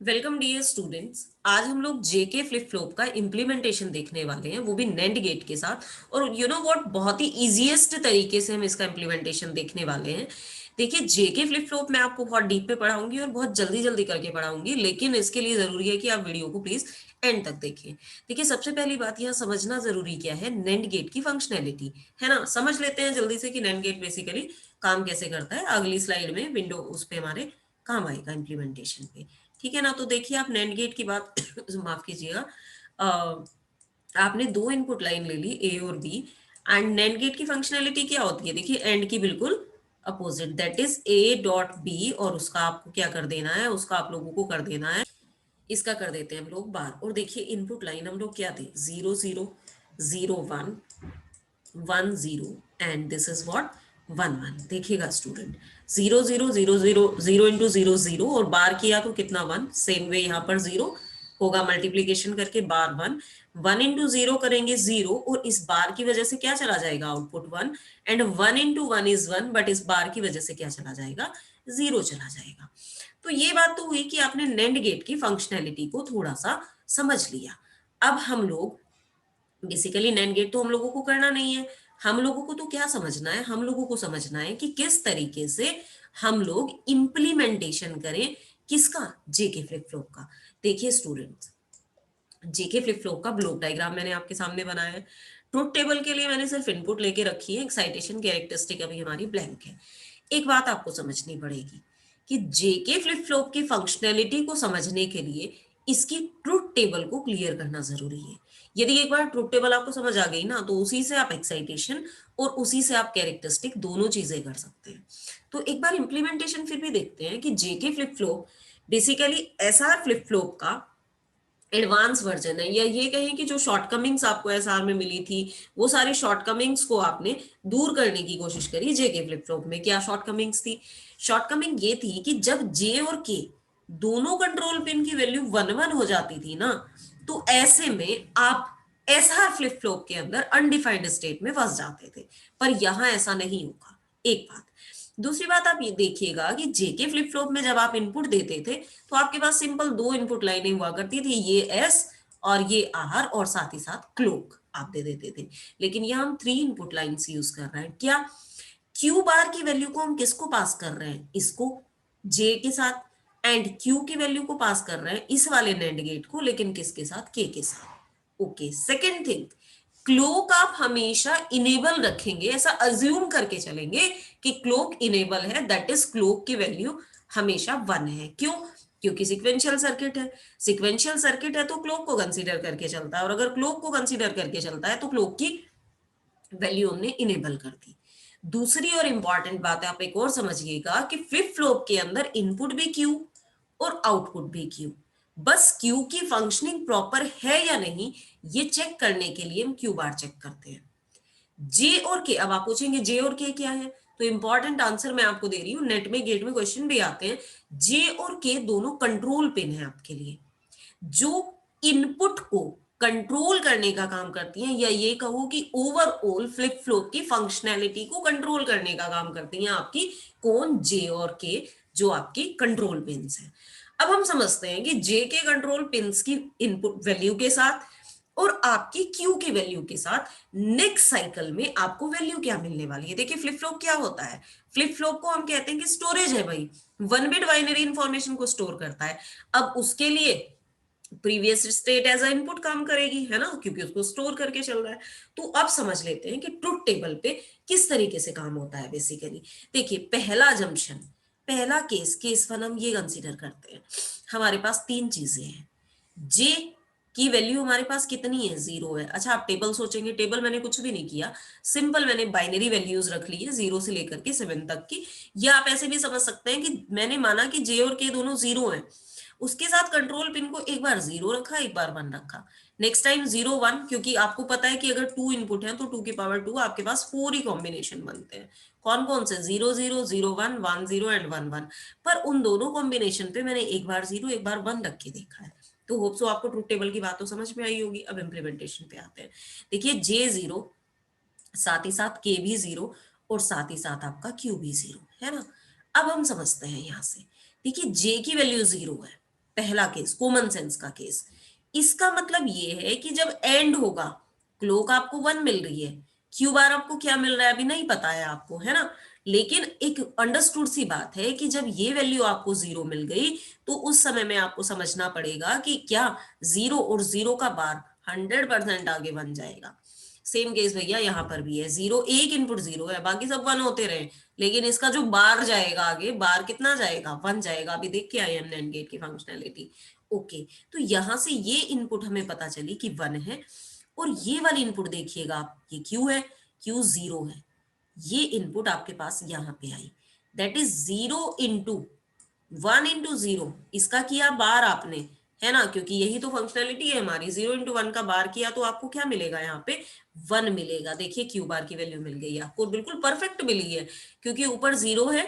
Welcome dear students. आज हम लोग जेके फ्लिप फ्लॉप का इम्प्लीमेंटेशन देखने वाले हैं, वो भी नेंड गेट के साथ। और यू नो व्हाट, बहुत ही इजीएस्ट तरीके से हम इसका इम्प्लीमेंटेशन देखने वाले हैं। देखिए, जेके फ्लिप फ्लॉप मैं आपको बहुत डीप पे पढ़ाऊंगी और बहुत जल्दी जल्दी करके पढ़ाऊंगी, लेकिन इसके लिए जरूरी है कि आप वीडियो को प्लीज एंड तक देखें। देखिए, सबसे पहली बात यहाँ समझना जरूरी क्या है, नेंड गेट की फंक्शनैलिटी है ना। समझ लेते हैं जल्दी से कि नेंड गेट बेसिकली काम कैसे करता है। अगली स्लाइड में विंडो उस पे हमारे काम आएगा इम्प्लीमेंटेशन पे। ठीक है ना। तो देखिए, आप नैंड गेट की बात माफ कीजिएगा, आपने दो इनपुट लाइन ले ली ए और बी। एंड नैंड गेट की फंक्शनैलिटी क्या होती है, देखिए एंड की बिल्कुल opposite, that is A dot B, और उसका आपको क्या कर देना है, उसका आप लोगों को कर देना है, इसका कर देते हैं हम लोग बार। और देखिए इनपुट लाइन हम लोग क्या थे, 0 0 0 1 1 0, एंड दिस इज व्हाट 1 1। देखिएगा स्टूडेंट, 0 0 0 0 0 इंटू 0 0, और बार किया तो कितना 1। सेम वे यहाँ पर 0 होगा, मल्टीप्लीकेशन करके बार 1 1 इंटू 0 करेंगे 0, और इस बार की वजह से क्या चला जाएगा, output 1। And 1 into 1 is 1, but इस बार की वजह से क्या चला जाएगा, 0 चला जाएगा। तो ये बात तो हुई कि आपने नेंड गेट की फंक्शनैलिटी को थोड़ा सा समझ लिया। अब हम लोग बेसिकली नैंड गेट तो हम लोगों को करना नहीं है। हम लोगों को तो क्या समझना है, हम लोगों को समझना है कि किस तरीके से हम लोग इम्प्लीमेंटेशन करें, किसका, जेके फ्लिप फ्लॉप का। देखिए स्टूडेंट्स, जेके फ्लिप फ्लॉप का ब्लॉक डायग्राम मैंने आपके सामने बनाया है। ट्रुथ टेबल के लिए मैंने सिर्फ इनपुट लेके रखी है, एक्साइटेशन कैरेक्टरिस्टिक अभी हमारी ब्लैंक है। एक बात आपको समझनी पड़ेगी कि जेके फ्लिप फ्लॉप की फंक्शनैलिटी को समझने के लिए इसकी ट्रुथ टेबल को क्लियर करना जरूरी है। यदि एक बार ट्रुथ टेबल आपको समझ आ गई ना, तो उसी से आप एक्साइटेशन और उसी से आप कैरेक्टरिस्टिक दोनों चीजें कर सकते हैं। तो एक बार इंप्लीमेंटेशन फिर भी देखते हैं कि JK flip flop basically SR flip flop का एडवांस वर्जन है, या ये कहें कि जो शॉर्टकमिंग्स आपको एसआर में मिली थी, वो सारी शॉर्टकमिंग्स को आपने दूर करने की कोशिश करी जेके फ्लिप फ्लॉप में। क्या शॉर्टकमिंग्स थी? शॉर्टकमिंग ये थी कि जब जे और के दोनों कंट्रोल पिन की वैल्यू 1 1 हो जाती थी ना, तो ऐसे में आप एसआर फ्लिप फ्लॉप के अंदर अनडिफाइंड स्टेट में फंस जाते थे। पर यहां ऐसा नहीं होगा, एक बात। दूसरी बात, आप ये देखिएगा कि जेके फ्लिप फ्लॉप में जब आप इनपुट देते थे, तो आपके पास सिंपल दो इनपुट लाइनें हुआ करती थी, ये एस और ये आर, और साथ ही साथ क्लोक आप दे देते थे। लेकिन यहाँ हम 3 इनपुट लाइन्स यूज कर रहे हैं। क्या, क्यू बार की वैल्यू को हम किसको पास कर रहे हैं, इसको, जे के साथ। एंड क्यू की वैल्यू को पास कर रहे हैं इस वाले नेंड गेट को, लेकिन किसके साथ, के साथ। ओके, सेकेंड थिंग, क्लोक आप हमेशा इनेबल रखेंगे, ऐसा अज्यूम करके चलेंगे कि क्लोक इनेबल है, दैट इज क्लोक की वैल्यू हमेशा 1 है। क्यों? क्योंकि सिक्वेंशियल सर्किट है। सिक्वेंशियल सर्किट है तो क्लोक को कंसीडर करके चलता है, और अगर क्लोक को कंसीडर करके चलता है तो क्लोक की वैल्यू हमने इनेबल कर दी। दूसरी और इंपॉर्टेंट बात है, आप एक और समझिएगा कि फ्लिप फ्लॉप के अंदर इनपुट भी क्यू और आउटपुट भी क्यू। बस क्यू की फंक्शनिंग प्रॉपर है या नहीं, ये चेक करने के लिए हम क्यू बार चेक करते हैं। जे और के, अब आप पूछेंगे जे और के क्या है, तो इंपॉर्टेंट आंसर मैं आपको दे रही हूं, नेट में गेट में क्वेश्चन भी आते हैं। जे और के दोनों कंट्रोल पिन है आपके लिए, जो इनपुट को कंट्रोल करने का काम करती हैं, या ये कहो कि ओवरऑल फ्लिप फ्लॉप की फंक्शनैलिटी को कंट्रोल करने का काम करती हैं आपकी, कौन, जे और के, जो आपकी कंट्रोल पिन्स हैं। अब हम समझते हैं कि जे के कंट्रोल पिन्स की इनपुट वैल्यू के साथ और आपकी क्यू की वैल्यू के साथ नेक्स्ट साइकिल में आपको वैल्यू क्या मिलने वाली है। देखिए, फ्लिप फ्लॉप क्या होता है, फ्लिप फ्लॉप को हम कहते हैं कि स्टोरेज है भाई, 1 बिट बाइनरी इंफॉर्मेशन को स्टोर करता है। अब उसके लिए previous state as a input काम करेगी, है ना, क्योंकि उसको स्टोर करके चल रहा है। तो अब समझ लेते हैं कि ट्रुथ टेबल पे किस तरीके से काम होता है बेसिकली। देखिए, पहला जंक्शन, पहला केस, केस 1 हम ये कंसीडर करते हैं। हमारे पास 3 चीजें हैं। जे की वैल्यू हमारे पास कितनी है, 0 है। अच्छा, आप टेबल सोचेंगे, टेबल मैंने कुछ भी नहीं किया, सिंपल मैंने बाइनरी वैल्यूज रख ली है 0 से लेकर के 7 तक की। या आप ऐसे भी समझ सकते हैं कि मैंने माना कि जे और के दोनों 0 हैं, उसके साथ कंट्रोल पिन को एक बार 0 रखा, एक बार 1 रखा, नेक्स्ट टाइम 0 1, क्योंकि आपको पता है कि अगर 2 इनपुट है तो 2 की पावर 2, आपके पास 4 ही कॉम्बिनेशन बनते हैं। कौन कौन से, 0 0 0 1 1 0 एंड 1 1। पर उन दोनों कॉम्बिनेशन पे मैंने एक बार 0 एक बार 1 रख के देखा है। तो होप सो आपको ट्रुथ टेबल की बात तो समझ में आई होगी। अब इम्प्लीमेंटेशन पे आते हैं। देखिए, जे 0, साथ ही साथ के भी 0, और साथ ही साथ आपका क्यू भी 0 है ना। अब हम समझते हैं यहां से, देखिए जे की वैल्यू 0 है, पहला केस कॉमन सेंस का केस। इसका मतलब ये है कि जब एंड होगा, क्लॉक आपको 1 मिल रही है, क्यू बार आपको क्या मिल रहा है अभी नहीं पता है आपको, है ना। लेकिन एक अंडरस्टूड सी बात है कि जब ये वैल्यू आपको 0 मिल गई तो उस समय में आपको समझना पड़ेगा कि क्या 0 और 0 का बार 100% आगे बन जाएगा। सेम केस भैया यहाँ पर भी है, 0 एक इनपुट 0 है, बाकी सब 1 होते रहे, लेकिन इसका जो बार जाएगा आगे, बार कितना जाएगा, 1 जाएगा। अभी देख के आए हम नैंड गेट की फंक्शनैलिटी। ओके, तो यहां से ये इनपुट हमें पता चली कि 1 है, और ये वाली इनपुट देखिएगा आप, ये क्यू है, क्यू 0 है, ये इनपुट आपके पास यहाँ पे आई, दैट इज 0 इंटू 1 इंटू 0, इसका किया बार आपने, है ना, क्योंकि यही तो फंक्शनैलिटी है हमारी। 0 इंटू 1 का बार किया तो आपको क्या मिलेगा, यहाँ पे 1 मिलेगा। देखिए क्यू बार की वैल्यू मिल गई आपको, बिल्कुल परफेक्ट मिली है, क्योंकि ऊपर 0 है,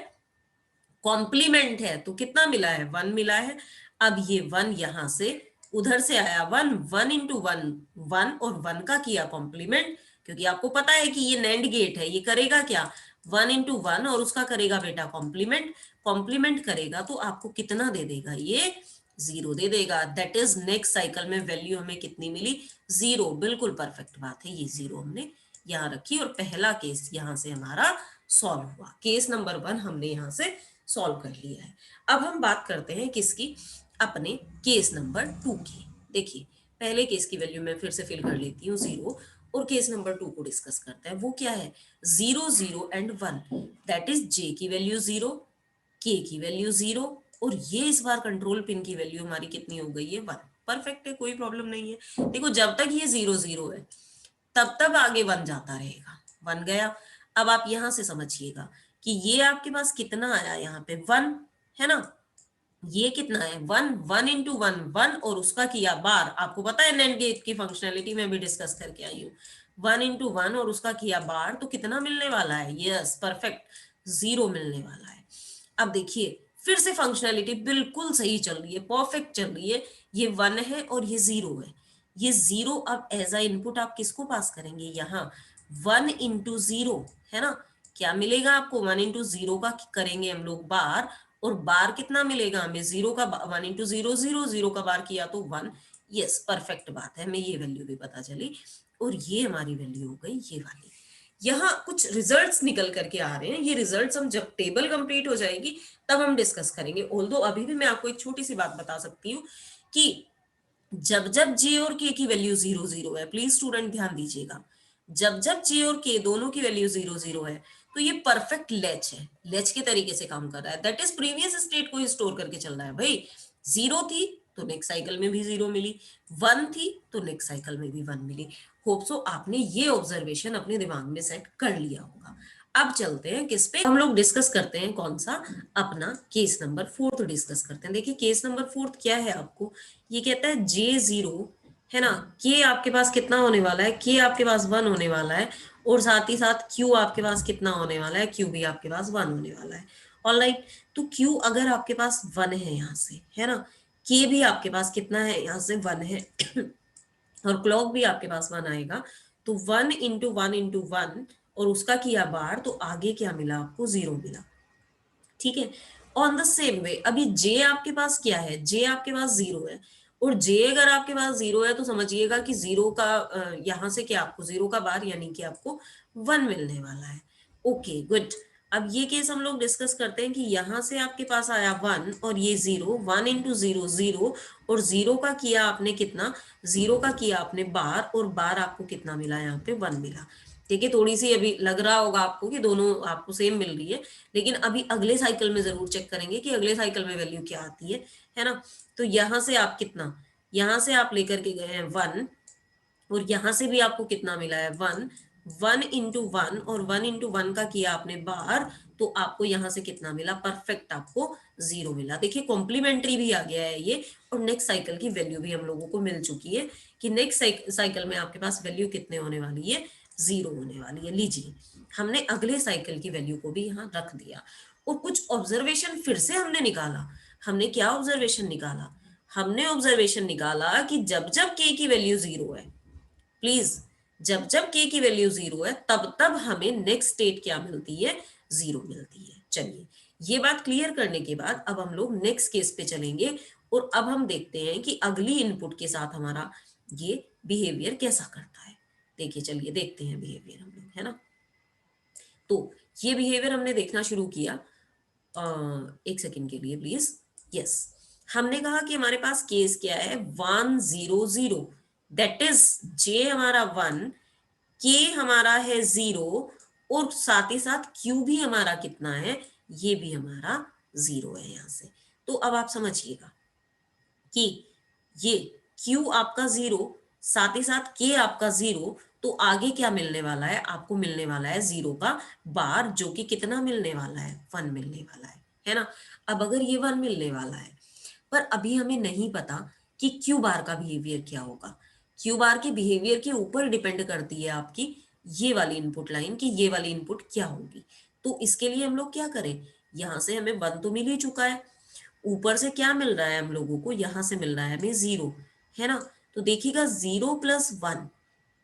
कॉम्प्लीमेंट है, तो कितना मिला है, 1 मिला है। अब ये 1 यहां से उधर से आया 1, 1 इंटू 1 1, और 1 का किया कॉम्प्लीमेंट, क्योंकि आपको पता है कि ये नैंड गेट है, ये करेगा क्या, 1 इंटू 1 और उसका करेगा बेटा कॉम्प्लीमेंट, कॉम्प्लीमेंट करेगा तो आपको कितना दे देगा, ये 0 दे देगा। दैट इज नेक्स्ट साइकिल में वैल्यू हमें कितनी मिली, 0। बिल्कुल परफेक्ट बात है, ये 0 हमने यहाँ रखी और पहला केस यहाँ से हमारा सॉल्व हुआ। केस नंबर 1 हमने यहाँ से सॉल्व कर लिया है। अब हम बात करते हैं किसकी, अपने केस नंबर 2 की। देखिए पहले केस की वैल्यू मैं फिर से फिल कर लेती हूँ 0, और केस नंबर 2 को डिस्कस करते हैं। वो क्या है, 0 0 एंड 1, दैट इज जे की वैल्यू 0, के की वैल्यू 0, और ये इस बार कंट्रोल पिन की वैल्यू हमारी कितनी हो गई है, 1। परफेक्ट है, कोई प्रॉब्लम नहीं है। देखो जब तक ये 0 0 है तब तक आगे 1 जाता रहेगा, 1 गया। अब आप यहां से समझिएगा कि ये आपके पास कितना आया, यहाँ पे 1 है ना, ये कितना है 1, 1 इंटू 1 1, और उसका किया बार, आपको पता है नैंड गेट की फंक्शनैलिटी में भी डिस्कस करके आई हूँ, 1 इंटू 1 और उसका किया बार, तो कितना मिलने वाला है, यस परफेक्ट, 0 मिलने वाला है। अब देखिए फिर से फंक्शनैलिटी बिल्कुल सही चल रही है, परफेक्ट चल रही है, ये 1 है और ये 0 है, ये 0 अब एज अ इनपुट आप किसको पास करेंगे, यहाँ 1 इंटू 0, है ना, क्या मिलेगा आपको, 1 इंटू 0 का करेंगे हम लोग बार, और बार कितना मिलेगा हमें, 0 का 1 इंटू 0 0, 0 का बार किया तो 1। यस परफेक्ट बात है, हमें ये वैल्यू भी पता चली, और ये हमारी वैल्यू हो गई ये वाली। यहाँ कुछ रिजल्ट्स निकल करके आ रहे हैं, ये रिजल्ट्स हम जब टेबल कंप्लीट हो जाएगी तब हम डिस्कस करेंगे। ऑल्दो अभी भी मैं आपको एक छोटी सी बात बता सकती हूँ कि जब जब जे और के की वैल्यू 0 0 है, प्लीज स्टूडेंट ध्यान दीजिएगा, जब जब जे और के दोनों की वैल्यू 0 0 है तो ये परफेक्ट लेच है, लेच के तरीके से काम कर रहा है, दैट इज प्रीवियस स्टेट को स्टोर करके चल रहा है। भाई 0 थी तो नेक्स्ट साइकिल में भी 0 मिली, 1 थी तो नेक्स्ट साइकिल में भी 1 मिली। होप सो आपने ये ऑब्जर्वेशन अपने दिमाग में सेट कर लिया होगा। अब चलते हैं किस पे, हम लोग डिस्कस करते हैं कौन सा, अपना केस नंबर 4 डिस्कस करते हैं। देखिए केस नंबर 4 क्या है, आपको ये कहता है J0, है ना, के आपके पास कितना होने वाला है, के आपके पास 1 होने वाला है, और साथ ही साथ Q आपके पास कितना होने वाला है, Q भी आपके पास 1 होने वाला है। ऑलराइट, तो Q अगर आपके पास 1 है यहाँ से, है ना, के भी आपके पास कितना है, यहाँ से 1 है और क्लॉक भी आपके पास 1 आएगा, तो 1 इंटू 1 इंटू 1, और उसका किया बार, तो आगे क्या मिला आपको, 0 मिला। ठीक है, ऑन द सेम वे अभी जे आपके पास क्या है, जे आपके पास 0 है, और जे अगर आपके पास 0 है तो समझिएगा कि 0 का यहां से क्या आपको 0 का बार यानी कि आपको 1 मिलने वाला है। ओके गुड, अब ये केस हम लोग डिस्कस करते हैं कि यहां से आपके पास आया 1 और ये 0, 1 इंटू 0 0, और 0 का किया आपने कितना, 0 का किया आपने बार, और बार आपको कितना मिला, यहाँ पे 1 मिला। देखिए थोड़ी सी अभी लग रहा होगा आपको कि दोनों आपको सेम मिल रही है, लेकिन अभी अगले साइकिल में जरूर चेक करेंगे कि अगले साइकिल में वैल्यू क्या आती है ना। तो यहां से आप कितना, यहां से आप लेकर के गए हैं 1, और यहां से भी आपको कितना मिला है 1, 1 इंटू 1, और 1 इंटू 1 का किया आपने बार, तो आपको यहां से कितना मिला, परफेक्ट आपको 0 मिला। देखिए कॉम्प्लीमेंट्री भी आ गया है ये, और नेक्स्ट साइकिल की वैल्यू भी हम लोगों को मिल चुकी है कि नेक्स्ट साइकिल में आपके पास वैल्यू कितने होने वाली है, 0 होने वाली है। लीजिए हमने अगले साइकिल की वैल्यू को भी यहाँ रख दिया, और कुछ ऑब्जर्वेशन फिर से हमने निकाला। हमने क्या ऑब्जर्वेशन निकाला, हमने ऑब्जर्वेशन निकाला कि जब जब के की वैल्यू 0 है, प्लीज जब जब के की वैल्यू 0 है तब तब हमें नेक्स्ट स्टेट क्या मिलती है, 0 मिलती है। चलिए ये बात क्लियर करने के बाद अब हम लोग नेक्स्ट केस पे चलेंगे, और अब हम देखते हैं कि अगली इनपुट के साथ हमारा ये बिहेवियर कैसा करता है। देखिए चलिए देखते हैं बिहेवियर हम लोग, है ना। तो ये बिहेवियर हमने देखना शुरू किया। एक सेकंड के लिए प्लीज। यस, हमने कहा कि हमारे पास केस क्या है, 1 0 0, दैट इज जे हमारा 1, के हमारा है 0, और साथ ही साथ क्यू भी हमारा कितना है, ये भी हमारा 0 है यहां से। तो अब आप समझिएगा कि ये क्यू आपका 0, साथ ही साथ के आपका 0, तो आगे क्या मिलने वाला है आपको, मिलने वाला है 0 का बार, जो कि कितना मिलने वाला है, 1 मिलने वाला है ना। अब अगर ये 1 मिलने वाला है, पर अभी हमें नहीं पता कि क्यू बार का बिहेवियर क्या होगा। क्यू बार के बिहेवियर के ऊपर डिपेंड करती है आपकी ये वाली इनपुट लाइन, कि ये वाली इनपुट क्या होगी। तो इसके लिए हम लोग क्या करें, यहां से हमें 1 तो मिल ही चुका है, ऊपर से क्या मिल रहा है हम लोगों को, यहां से मिल रहा है हमें 0, है ना। तो देखिएगा 0 + 1,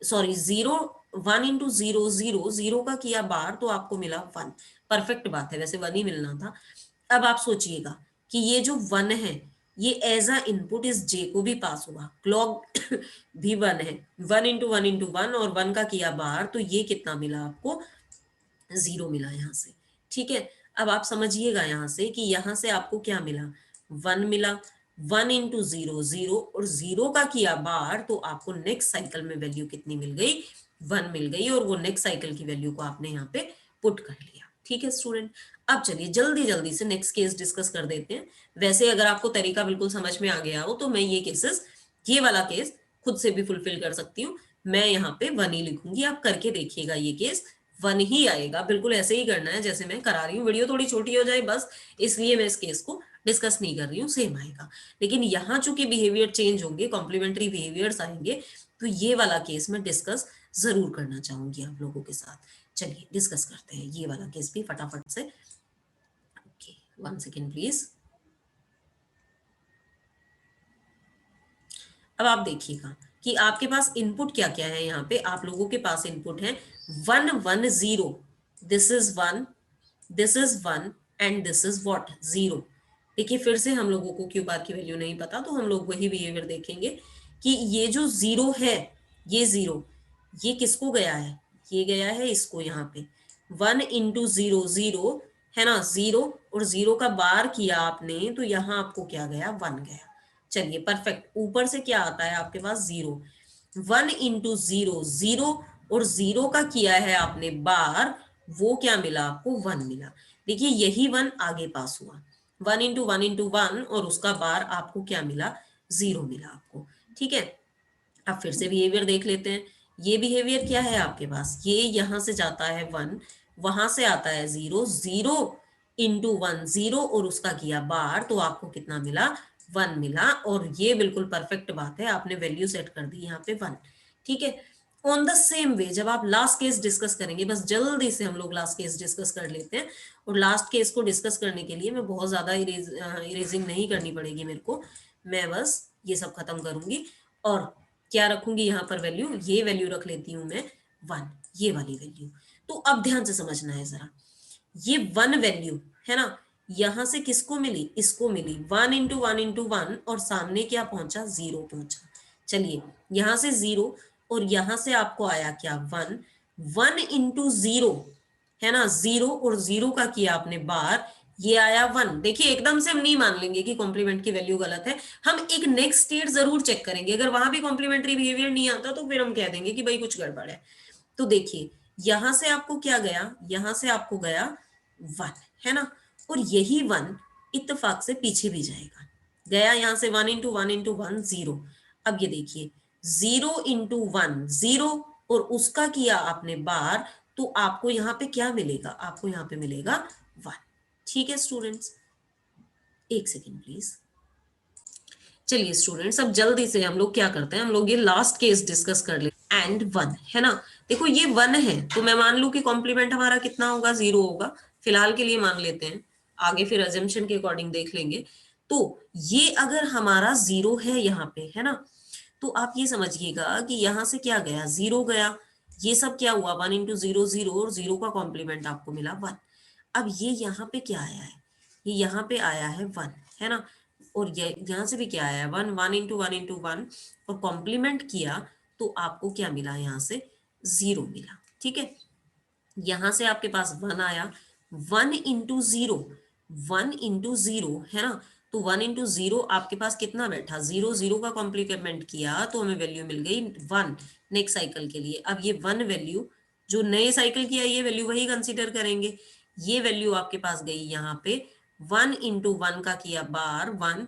सॉरी 0 1 × 0 0, 0 का किया बार तो आपको मिला 1। परफेक्ट बात है, वैसे 1 ही मिलना था। अब आप सोचिएगा कि ये जो 1 है, ये एज अ इनपुट इस जे को भी पास हुआ, क्लॉक भी 1 है, 1 × 1 × 1, और 1 का किया बार, तो ये कितना मिला आपको, 0 मिला यहाँ से। ठीक है, अब आप समझिएगा यहाँ से कि यहाँ से आपको क्या मिला, 1 मिला, 1 × 0 0, और 0 का किया बार, तो आपको नेक्स्ट साइकिल में वैल्यू कितनी मिल गई, 1 मिल गई, और वो नेक्स्ट साइकिल की वैल्यू को आपने यहाँ पे पुट कर लिया। ठीक है स्टूडेंट, अब चलिए जल्दी जल्दी से नेक्स्ट केस डिस्कस कर देते हैं। वैसे अगर आपको तरीका बिल्कुल समझ में आ गया हो, तो मैं ये केसेस, ये वाला केस खुद से भी फुलफिल कर सकती हूँ। मैं यहाँ पे 1 ही लिखूंगी, आप करके देखिएगा, ये केस 1 ही आएगा। बिल्कुल ऐसे ही करना है जैसे मैं करा रही हूँ। वीडियो थोड़ी छोटी हो जाए बस, इसलिए मैं इस केस को डिस्कस नहीं कर रही हूँ, सेम आएगा। लेकिन यहाँ चूंकि बिहेवियर चेंज होंगे, कॉम्प्लीमेंट्री बिहेवियर्स आएंगे, तो ये वाला केस मैं डिस्कस जरूर करना चाहूंगी आप लोगों के साथ। चलिए डिस्कस करते हैं ये वाला केस भी फटाफट से। Okay, 1 second please. अब आप देखिएगा कि आपके पास इनपुट क्या क्या है। यहाँ पे आप लोगों के पास इनपुट है 1 1 0, this is 1, this is 1, and this is what, 0। देखिए फिर से हम लोगों को क्यू बार की वैल्यू नहीं पता, तो हम लोग वही बिहेवियर देखेंगे कि ये जो 0 है, ये 0, ये किसको गया है, ये गया है इसको, यहाँ पे 1 × 0 0, है ना, 0, और 0 का बार किया आपने, तो यहाँ आपको क्या गया, 1 गया। चलिए परफेक्ट, ऊपर से क्या आता है आपके पास, 0, 1 × 0 0, और 0 का किया है आपने बार, वो क्या मिला आपको, 1 मिला। देखिए यही 1 आगे पास हुआ, 1 × 1 × 1, और उसका बार आपको क्या मिला, 0 मिला आपको। ठीक है, अब फिर से बिहेवियर देख लेते हैं। ये बिहेवियर क्या है आपके पास, ये यहां से जाता है 1, वहां से आता है 0, 0 × 1 0, और उसका किया बार, तो आपको कितना मिला, 1 मिला। और ये बिल्कुल परफेक्ट बात है, आपने वैल्यू सेट कर दी यहाँ पे 1। ठीक है, ऑन द सेम वे जब आप लास्ट केस डिस्कस करेंगे, बस जल्दी से हम लोग लास्ट केस डिस्कस कर लेते हैं। और लास्ट केस को डिस्कस करने के लिए मैं बहुत ज्यादा इरेजिंग नहीं करनी पड़ेगी मेरे को, मैं बस ये सब खत्म करूंगी। और क्या रखूंगी यहाँ पर वैल्यू, ये वैल्यू रख लेती हूँ मैं 1, ये वाली वैल्यू। तो अब ध्यान से समझना है जरा, ये 1 वैल्यू है ना, यहां से किसको मिली, इसको मिली, 1 × 1 × 1, और सामने क्या पहुंचा, 0 पहुंचा। चलिए यहां से 0, और यहां से आपको आया क्या, 1, 1 × 0, है ना, 0, और 0 का किया आपने बार, ये आया 1। देखिए एकदम से हम नहीं मान लेंगे कि कॉम्प्लीमेंट की वैल्यू गलत है, हम एक नेक्स्ट स्टेट जरूर चेक करेंगे। अगर वहां भी कॉम्प्लीमेंट्री बिहेवियर नहीं आता, तो फिर हम कह देंगे कि भाई कुछ गड़बड़ है। तो देखिए यहां से आपको क्या गया, यहां से आपको गया 1, है ना, और यही 1 इत्तेफाक से पीछे भी जाएगा, गया यहां से 1 × 1 × 1 0। अब ये देखिए 0 × 1 0, और उसका किया आपने बार, तो आपको यहाँ पे क्या मिलेगा, आपको यहाँ पे मिलेगा 1। ठीक है स्टूडेंट्स, एक सेकेंड प्लीज। चलिए स्टूडेंट्स, अब जल्दी से हम लोग क्या करते हैं, हम लोग ये लास्ट केस डिस्कस कर ले, एंड 1, है ना। देखो ये 1 है, तो मैं मान लू कि कॉम्प्लीमेंट हमारा कितना होगा, 0 होगा। फिलहाल के लिए मान लेते हैं, आगे फिर अजम्पशन के अकॉर्डिंग देख लेंगे। तो ये अगर हमारा 0 है यहाँ पे, है ना, तो आप ये समझिएगा कि यहाँ से क्या गया, 0 गया, ये सब क्या हुआ, 1 × 0 0, और 0 का कॉम्प्लीमेंट आपको मिला 1। अब ये यहाँ पे क्या आया है, ये यहाँ पे आया है 1, है ना, और ये यहाँ से भी क्या आया 1, 1 × 1 × 1 और कॉम्प्लीमेंट किया तो आपको क्या मिला, यहाँ से 0 मिला। ठीक है, यहां से आपके पास 1 आया, 1 × 0, 1 × 0 है ना, तो 1 × 0 आपके पास कितना बैठा, 0 0 का कॉम्प्लीमेंट किया तो हमें वैल्यू मिल गई 1 नेक्स्ट साइकिल के लिए। अब ये 1 वैल्यू जो नए साइकिल की आई है वैल्यू वही कंसीडर करेंगे, ये वैल्यू आपके पास गई यहाँ पे 1 × 1 का किया बार, 1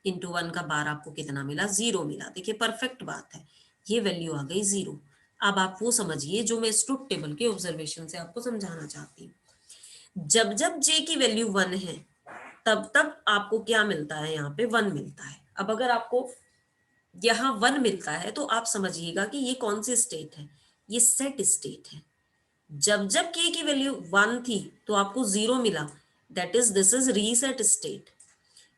× 1 का बार आपको कितना मिला, 0 मिला। देखिए परफेक्ट बात है, ये वैल्यू आ गई 0। अब आप वो समझिए जो मैं ट्रुथ टेबल के ऑब्जर्वेशन से आपको समझाना चाहती हूँ। जब जब जे की वैल्यू 1 है तब तब आपको क्या मिलता है, यहाँ पे 1 मिलता है। अब अगर आपको यहाँ 1 मिलता है तो आप समझिएगा कि ये कौन सी स्टेट है, ये सेट स्टेट है। जब जब के की वैल्यू 1 थी तो आपको 0 मिला, that is this is reset state.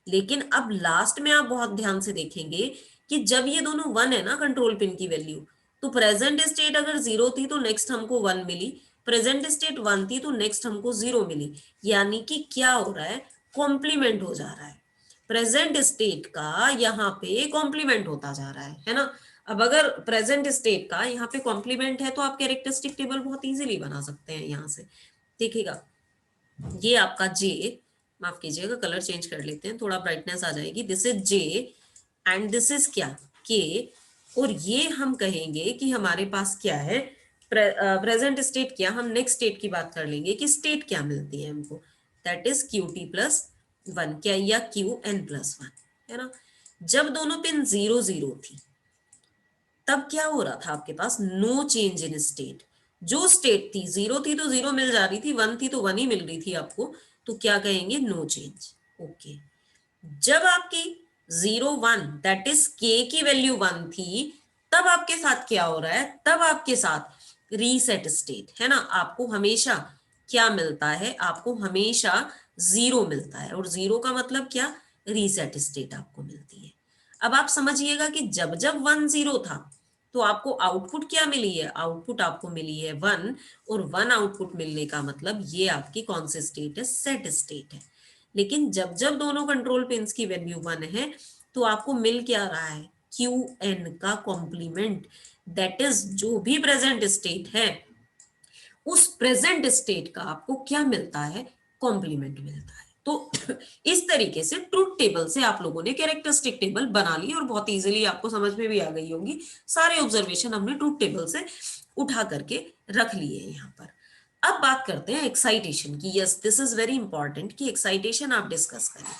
लेकिन अब लास्ट में आप बहुत ध्यान से देखेंगे कि जब ये दोनों 1 है ना कंट्रोल पिन की वैल्यू, तो प्रेजेंट स्टेट अगर 0 थी तो नेक्स्ट हमको 1 मिली, प्रेजेंट स्टेट 1 थी तो नेक्स्ट हमको 0 मिली। यानी कि क्या हो रहा है, कॉम्प्लीमेंट हो जा रहा है, प्रेजेंट स्टेट का यहाँ पे कॉम्प्लीमेंट होता जा रहा है ना। अब अगर प्रेजेंट स्टेट का यहाँ पे कॉम्प्लीमेंट है तो आप कैरेक्टरिस्टिक टेबल बहुत इजीली बना सकते हैं। यहाँ से देखिएगा, ये आपका जे, माफ कीजिएगा कलर चेंज कर लेते हैं, थोड़ा ब्राइटनेस आ जाएगी। This is J and this is क्या, के। और ये हम कहेंगे कि हमारे पास क्या है, प्रेजेंट स्टेट क्या, हम नेक्स्ट स्टेट की बात कर लेंगे कि स्टेट क्या मिलती है हमको, दैट इज QT+1 क्या, या QN+1 है ना। जब दोनों पिन 0 0 थी तब क्या हो रहा था, आपके पास नो चेंज इन स्टेट। जो स्टेट थी 0 थी तो 0 मिल जा रही थी, 1 थी तो 1 ही मिल रही थी आपको, तो क्या कहेंगे, नो चेंज। ओके, जब आपकी 0 1 दैट इज के की वैल्यू 1 थी तब आपके साथ क्या हो रहा है, तब आपके साथ रीसेट स्टेट है ना। आपको हमेशा क्या मिलता है, आपको हमेशा 0 मिलता है, और 0 का मतलब क्या, रीसेट स्टेट आपको मिलती है। अब आप समझिएगा कि जब जब 1 0 था तो आपको आउटपुट क्या मिली है, आउटपुट आपको मिली है 1, और 1 आउटपुट मिलने का मतलब ये आपकी कौन सी स्टेट है, सेट स्टेट है। लेकिन जब जब दोनों कंट्रोल पिंस की वैल्यू 1 है तो आपको मिल क्या रहा है, QN का कॉम्प्लीमेंट, दैट इज जो भी प्रेजेंट स्टेट है उस प्रेजेंट स्टेट का आपको क्या मिलता है, कॉम्प्लीमेंट मिलता है। तो इस तरीके से ट्रुथ टेबल से आप लोगों ने कैरेक्टरिस्टिक टेबल बना ली और बहुत इजीली आपको समझ में भी आ गई होगी। सारे ऑब्जर्वेशन हमने ट्रुथ टेबल से उठा करके रख लिए यहाँ पर। अब बात करते हैं एक्साइटेशन की। Yes, this is very important कि एक्साइटेशन आप डिस्कस करें।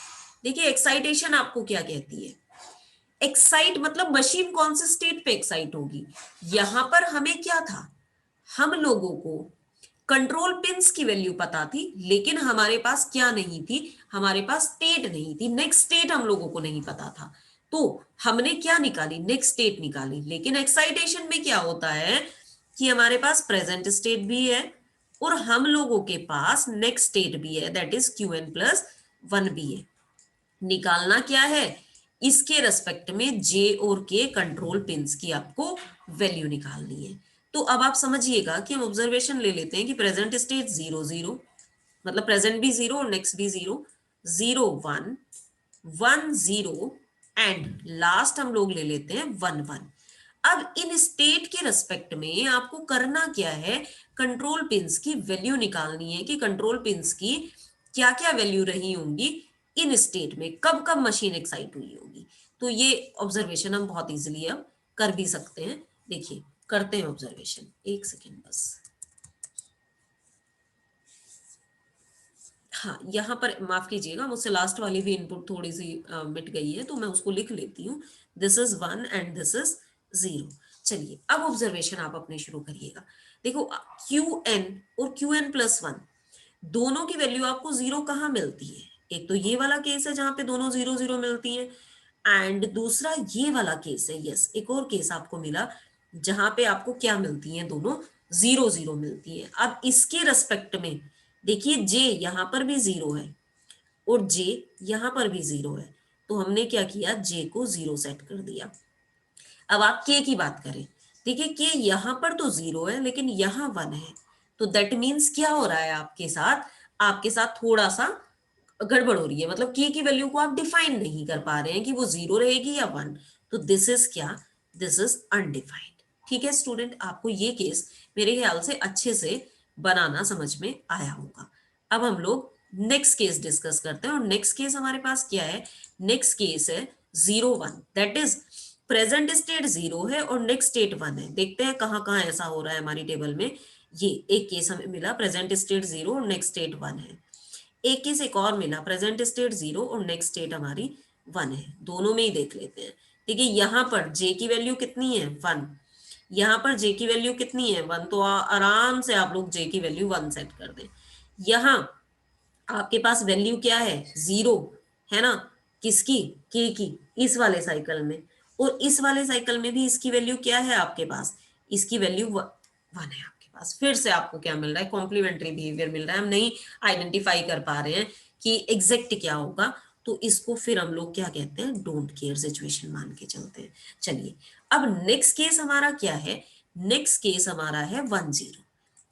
देखिए एक्साइटेशन आपको क्या कहती है, एक्साइट मतलब मशीन कौन से स्टेट पे एक्साइट होगी। यहां पर हमें क्या था, हम लोगों को कंट्रोल पिंस की वैल्यू पता थी लेकिन हमारे पास क्या नहीं थी, हमारे पास स्टेट नहीं थी, नेक्स्ट स्टेट हम लोगों को नहीं पता था। तो हमने क्या निकाली, नेक्स्ट स्टेट निकाली। लेकिन एक्साइटेशन में क्या होता है कि हमारे पास प्रेजेंट स्टेट भी है और हम लोगों के पास नेक्स्ट स्टेट भी है, दैट इज QN+1 भी है। निकालना क्या है, इसके रेस्पेक्ट में जे और के कंट्रोल पिंस की आपको वैल्यू निकालनी है। तो अब आप समझिएगा कि हम ऑब्जर्वेशन ले लेते हैं कि प्रेजेंट स्टेट 0 0, मतलब प्रेजेंट भी 0 और नेक्स्ट भी 0, 0 1 1 0 एंड लास्ट हम लोग ले लेते हैं 1 1। अब इन स्टेट के रेस्पेक्ट में आपको करना क्या है, कंट्रोल पिंस की वैल्यू निकालनी है कि कंट्रोल पिंस की क्या क्या वैल्यू रही होंगी इन स्टेट में, कब कब मशीन एक्साइट हुई होगी। तो ये ऑब्जर्वेशन हम बहुत इजीली अब कर भी सकते हैं। देखिए करते हैं ऑब्जर्वेशन, एक सेकेंड बस। हाँ, यहाँ पर माफ कीजिएगा मुझसे लास्ट वाली भी इनपुट थोड़ी सी मिट गई है तो मैं उसको लिख लेती हूँ। This is 1 and this is 0। चलिए अब ऑब्जर्वेशन आप अपने शुरू करिएगा। देखो QN और QN+1 दोनों की वैल्यू आपको 0 कहाँ मिलती है, एक तो ये वाला केस है जहां पे दोनों 0 0 मिलती है, एंड दूसरा ये वाला केस है। यस, एक और केस आपको मिला जहां पे आपको क्या मिलती है, दोनों 0 0 मिलती है। अब इसके रेस्पेक्ट में देखिए जे यहां पर भी 0 है और जे यहां पर भी 0 है, तो हमने क्या किया, जे को 0 सेट कर दिया। अब आप के की बात करें, देखिए के यहां पर तो 0 है लेकिन यहां 1 है, तो दैट मीन्स क्या हो रहा है आपके साथ, आपके साथ थोड़ा सा गड़बड़ हो रही है, मतलब के की वैल्यू को आप डिफाइन नहीं कर पा रहे हैं कि वो 0 रहेगी या 1, तो दिस इज क्या, दिस इज अनडिफाइंड। ठीक है स्टूडेंट, आपको ये केस मेरे ख्याल से अच्छे से बनाना समझ में आया होगा। अब हम लोग नेक्स्ट केस डिस्कस करते हैं, और नेक्स्ट केस हमारे पास क्या है, नेक्स्ट केस है 0 1, दैट इज प्रेजेंट स्टेट 0 है और नेक्स्ट स्टेट 1 है। देखते हैं कहाँ कहाँ ऐसा हो रहा है हमारी टेबल में। ये एक केस हमें मिला, प्रेजेंट स्टेट 0 और नेक्स्ट स्टेट 1 है। एक केस एक और मिला, प्रेजेंट स्टेट 0 और नेक्स्ट स्टेट हमारी 1 है। दोनों में ही देख लेते हैं। देखिए यहाँ पर जे की वैल्यू कितनी है, 1। यहाँ पर जे की वैल्यू कितनी है, 1, तो आराम से आप लोग जे की वैल्यू 1 सेट कर दें। यहाँ आपके पास वैल्यू क्या है, 0 है ना, किसकी, के की, इस वाले साइकिल में। और इस वाले साइकिल में भी इसकी वैल्यू क्या है आपके पास, इसकी वैल्यू 1 है आपके पास। फिर से आपको क्या मिल रहा है, कॉम्प्लीमेंट्री बिहेवियर मिल रहा है। हम नहीं आइडेंटिफाई कर पा रहे हैं कि एग्जैक्ट क्या होगा, तो इसको फिर हम लोग क्या कहते हैं, डोंट केयर सिचुएशन मान के चलते हैं। चलिए, अब नेक्स्ट केस हमारा क्या है, नेक्स्ट केस हमारा है 1 0,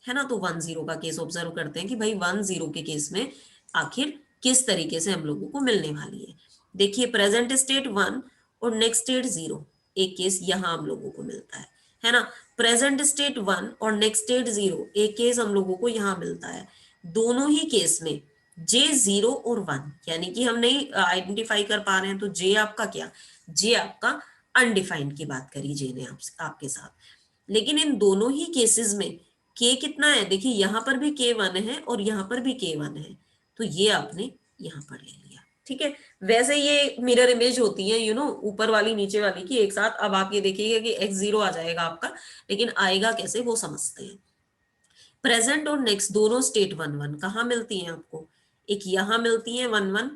है ना। तो 1 0 का केस ऑब्जर्व करते हैं कि भाई 1 0 के केस में आखिर किस तरीके से हम लोगों को मिलने वाली है। देखिए, प्रेजेंट स्टेट 1 और नेक्स्ट स्टेट 0, एक केस यहां हम लोगों को मिलता है ना। प्रेजेंट स्टेट 1 और नेक्स्ट स्टेट 0, एक केस हम लोगों को यहां मिलता है। दोनों ही केस में जे 0 और 1, यानी कि हम नहीं आइडेंटिफाई कर पा रहे हैं, तो जे आपका क्या, जे आपका अनडिफाइंड की बात करी जे ने आपके साथ। लेकिन इन दोनों ही केसेस में के कितना है, देखिए यहां पर भी के 1 है और यहां पर भी के 1 है, तो ये आपने यहां पर ले लिया। ठीक है, वैसे ये मिरर इमेज होती है, ऊपर वाली नीचे वाली की एक साथ। अब आप ये देखिएगा कि x0 आ जाएगा आपका, लेकिन आएगा कैसे वो समझते हैं। प्रेजेंट और नेक्स्ट दोनों स्टेट 1 1 कहाँ मिलती हैं आपको, एक यहाँ मिलती है 1 1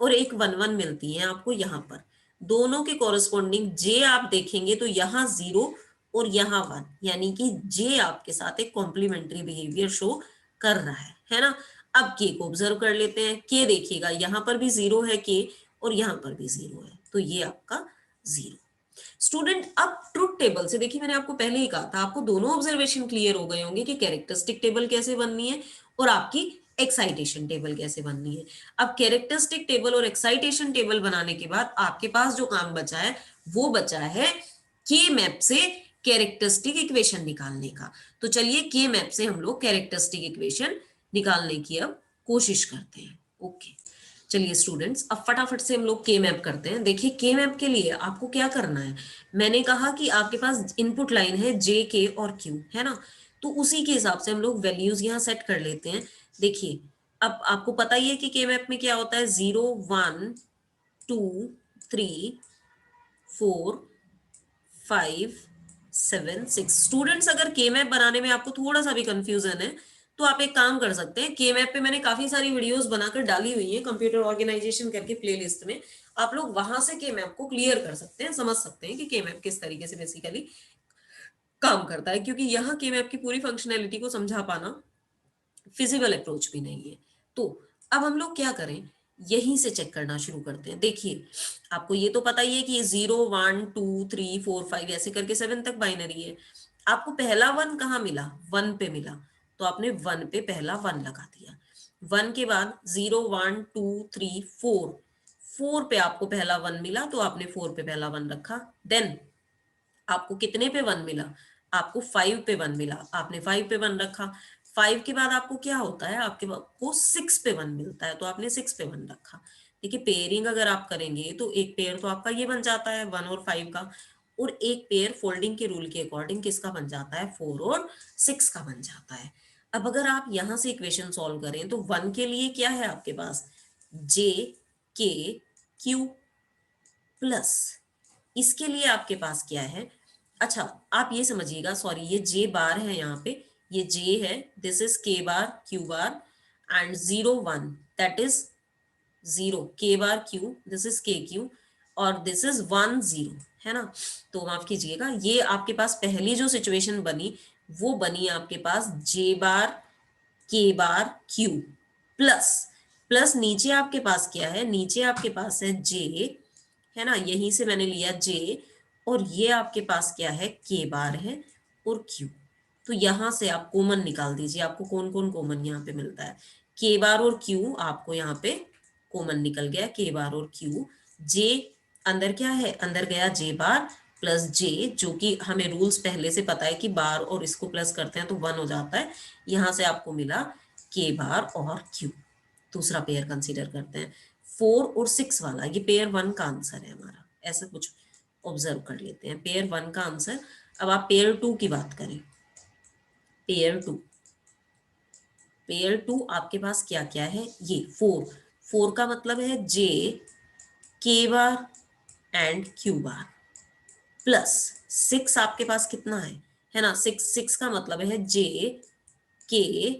और एक 1 1 मिलती है आपको यहाँ पर। दोनों के कॉरेस्पॉन्डिंग जे आप देखेंगे तो यहाँ 0 और यहाँ 1, यानी कि जे आपके साथ एक कॉम्प्लीमेंट्री बिहेवियर शो कर रहा है ना। अब के को ऑब्जर्व कर लेते हैं। के देखिएगा, यहाँ पर भी 0 है के, और यहाँ पर भी 0 है, तो ये आपका 0। स्टूडेंट, अब ट्रुथ टेबल से देखिए, मैंने आपको पहले ही कहा था, आपको दोनों ऑब्जर्वेशन क्लियर हो गए होंगे कि कैरेक्टरिस्टिक टेबल कैसे बननी है और आपकी एक्साइटेशन टेबल कैसे बननी है। अब कैरेक्टरिस्टिक टेबल और एक्साइटेशन टेबल बनाने के बाद आपके पास जो काम बचा है, वो बचा है के मैप से कैरेक्टरिस्टिक इक्वेशन निकालने का। तो चलिए, के मैप से हम लोग कैरेक्टरिस्टिक इक्वेशन निकालने की अब कोशिश करते हैं। ओके, चलिए स्टूडेंट्स, अब फटाफट से हम लोग के मैप करते हैं। देखिए, के मैप के लिए आपको क्या करना है, मैंने कहा कि आपके पास इनपुट लाइन है जे, के और क्यू, है ना। तो उसी के हिसाब से हम लोग वैल्यूज यहाँ सेट कर लेते हैं। देखिए, अब आपको पता ही है कि के मैप में क्या होता है, 0 1 2 3 4 5 7 6। स्टूडेंट्स, अगर के मैप बनाने में आपको थोड़ा सा भी कंफ्यूजन है, तो आप एक काम कर सकते हैं, के मैप पे मैंने काफी सारी वीडियोस बनाकर डाली हुई है कंप्यूटर ऑर्गेनाइजेशन करके प्लेलिस्ट में। आप लोग वहां से के मैप को क्लियर कर सकते हैं, समझ सकते हैं कि के मैप किस तरीके से बेसिकली काम करता है, क्योंकि यहाँ के मैप की पूरी फंक्शनैलिटी को समझा पाना फिजिबल अप्रोच भी नहीं है। तो अब हम लोग क्या करें, यहीं से चेक करना शुरू करते हैं। देखिए, आपको ये तो पता ही है कि ये 0 1 2 3 4 5 ऐसे करके 7 तक बाइनरी है। आपको पहला 1 कहाँ मिला, 1 पे मिला, तो आपने 1 पे पहला 1 लगा दिया। 1 के बाद 0 1 2 3 4, 4 पे आपको पहला 1 मिला, तो आपने 4 पे पहला 1 रखा। देन आपको कितने पे 1 मिला, आपको 5 पे 1 मिला, आपने 5 पे 1 रखा। 5 के बाद आपको क्या होता है, आपको 6 पे 1 मिलता है, तो आपने 6 पे 1 रखा। देखिए, पेयरिंग अगर आप करेंगे तो एक पेयर तो आपका ये बन जाता है 1 और 5 का, और एक पेयर फोल्डिंग के रूल के अकॉर्डिंग किसका बन जाता है, 4 और 6 का बन जाता है। अब अगर आप यहां से इक्वेशन सॉल्व करें तो 1 के लिए क्या है आपके पास, जे, के, क्यू प्लस, इसके लिए आपके पास क्या है, अच्छा आप ये समझिएगा, सॉरी ये जे बार है यहाँ पे, ये जे है, this is K bar Q bar, and 0 1 that is 0 K bar Q, this is K Q, और दिस इज 1 0, है ना। तो माफ कीजिएगा, ये आपके पास पहली जो सिचुएशन बनी वो बनी आपके पास जे बार के बार क्यू प्लस, प्लस नीचे आपके पास क्या है, नीचे आपके पास है जे, है ना, यहीं से मैंने लिया जे, और ये आपके पास क्या है, के बार है और क्यू। तो यहां से आप कॉमन निकाल दीजिए, आपको कौन कौन कॉमन यहाँ पे मिलता है, के बार और क्यू आपको यहाँ पे कॉमन निकल गया के बार और क्यू, जे अंदर क्या है, अंदर गया जे बार प्लस जे, जो कि हमें रूल्स पहले से पता है कि बार और इसको प्लस करते हैं तो 1 हो जाता है, यहां से आपको मिला के बार और क्यू। दूसरा पेयर कंसीडर करते हैं, 4 और 6 वाला, ये पेयर 1 का आंसर है हमारा, ऐसा कुछ ऑब्जर्व कर लेते हैं, पेयर 1 का आंसर। अब आप पेयर 2 की बात करें, पेयर 2, पेयर 2 आपके पास क्या क्या है, ये 4, 4 का मतलब है जे के बार एंड क्यू बार, प्लस 6 आपके पास कितना है ना, 6, 6 का मतलब है जे के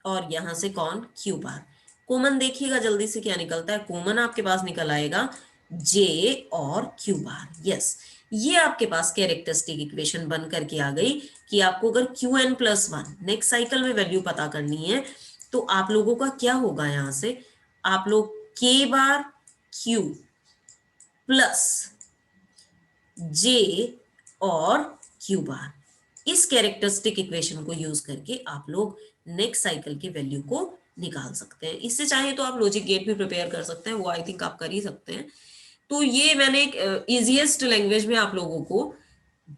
और यहां से कौन, क्यू बार। कॉमन देखिएगा जल्दी से क्या निकलता है, कॉमन आपके पास निकल आएगा जे और क्यू बार। यस, ये आपके पास कैरेक्टरिस्टिक इक्वेशन बन करके आ गई कि आपको अगर Q n plus one next cycle में वैल्यू पता करनी है तो आप लोगों का क्या होगा, यहां से आप लोग के बार क्यू प्लस जे और क्यू बार, इस कैरेक्टरिस्टिक इक्वेशन को यूज करके आप लोग नेक्स्ट साइकिल की वैल्यू को निकाल सकते हैं। इससे चाहे तो आप लॉजिक गेट भी प्रिपेयर कर सकते हैं, वो आई थिंक आप कर ही सकते हैं। तो ये मैंने एक इजीएस्ट लैंग्वेज में आप लोगों को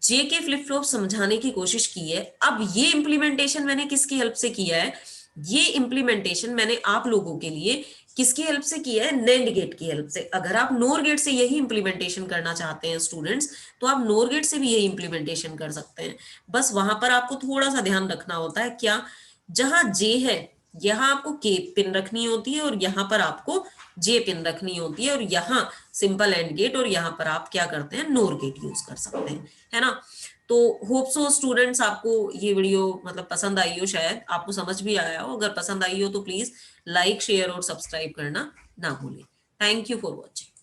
जे के फ्लिप फ्लॉप समझाने की कोशिश की है। अब ये इंप्लीमेंटेशन मैंने किसकी हेल्प से किया है, ये इंप्लीमेंटेशन मैंने आप लोगों के लिए किसकी हेल्प से किया है, नैंड गेट की हेल्प से। अगर आप नोर गेट से यही इंप्लीमेंटेशन करना चाहते हैं स्टूडेंट्स, तो आप नोर गेट से भी यही इंप्लीमेंटेशन कर सकते हैं। बस वहां पर आपको थोड़ा सा ध्यान रखना होता है, क्या, जहां जे है यहाँ आपको के पिन रखनी होती है और यहाँ पर आपको जे पिन रखनी होती है, और यहाँ सिंपल एंड गेट, और यहाँ पर आप क्या करते हैं, नोर गेट यूज कर सकते हैं, है ना। तो होप सो स्टूडेंट्स आपको ये वीडियो मतलब पसंद आई हो, शायद आपको समझ भी आया हो। अगर पसंद आई हो तो प्लीज लाइक शेयर और सब्सक्राइब करना ना भूलें। Thank you for watching.